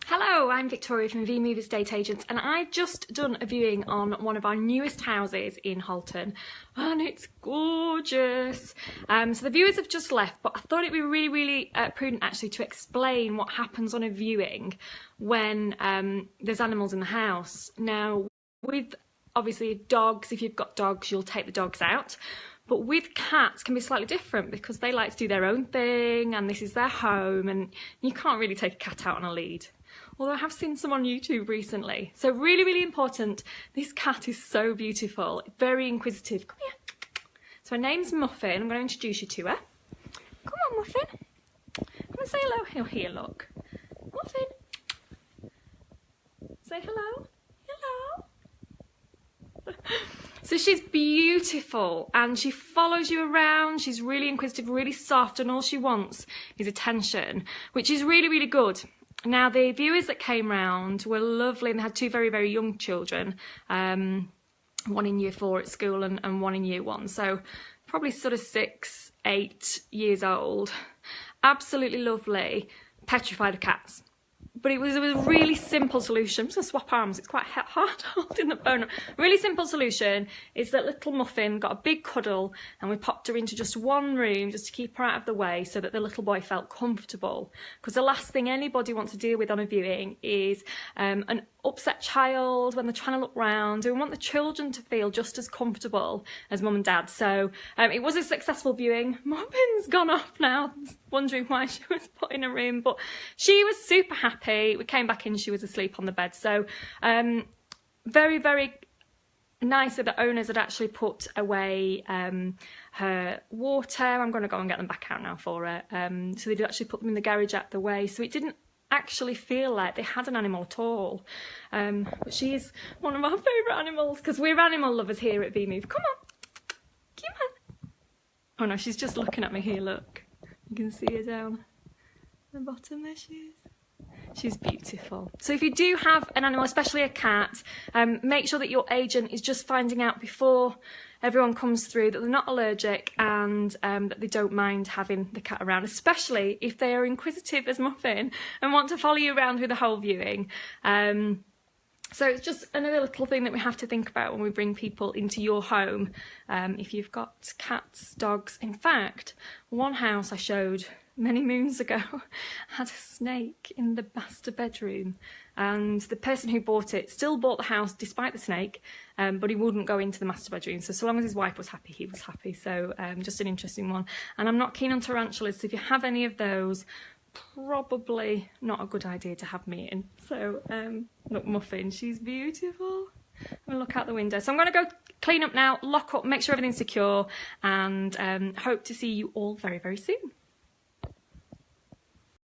Hello, I'm Victoria from VMove Estate Agents, and I've just done a viewing on one of our newest houses in Halton, and it's gorgeous. So the viewers have just left, but I thought it'd be really prudent actually to explain what happens on a viewing when there's animals in the house. Now, with obviously dogs, if you've got dogs, you'll take the dogs out. But with cats can be slightly different because they like to do their own thing and this is their home, and you can't really take a cat out on a lead. Although I have seen some on YouTube recently. So really important. This cat is so beautiful, very inquisitive. Come here. So her name's Muffin. I'm going to introduce you to her. Come on, Muffin. Come and say hello. Oh, here, look. Muffin. Say hello. Hello. So she's beautiful and she follows you around. She's really inquisitive, really soft, and all she wants is attention, which is really good. Now, the viewers that came round were lovely and they had two very young children, one in year 4 at school and one in year 1. So probably sort of 6, 8 years old. Absolutely lovely, petrified of cats. But it was a really simple solution. I'm just going to swap arms, it's quite hard holding the phone up. Really simple solution is that little Muffin got a big cuddle and we popped her into just one room just to keep her out of the way so that the little boy felt comfortable. Because the last thing anybody wants to deal with on a viewing is an upset child when they're trying to look round. We want the children to feel just as comfortable as mum and dad. So it was a successful viewing. Muffin's gone off now, wondering why she was put in a room, but she was super happy. We came back in, she was asleep on the bed. So very nice that the owners had actually put away her water. I'm going to go and get them back out now for her. So they'd actually put them in the garage out the way, so it didn't actually feel like they had an animal at all. But she's one of our favourite animals because we're animal lovers here at VMove. Come on. Oh no, she's just looking at me here, look. You can see her down the bottom, there she is. She's beautiful. So if you do have an animal, especially a cat, make sure that your agent is just finding out before everyone comes through that they're not allergic and that they don't mind having the cat around, especially if they are inquisitive as Muffin and want to follow you around through the whole viewing. So it's just another little thing that we have to think about when we bring people into your home. If you've got cats, dogs. In fact, one house I showed many moons ago had a snake in the master bedroom, and the person who bought it still bought the house despite the snake, but he wouldn't go into the master bedroom. So long as his wife was happy, he was happy. So just an interesting one. And I'm not keen on tarantulas, so if you have any of those, probably not a good idea to have me in. So look, Muffin, she's beautiful. I'm gonna look out the window. So I'm gonna go clean up now, lock up, make sure everything's secure, and hope to see you all very soon.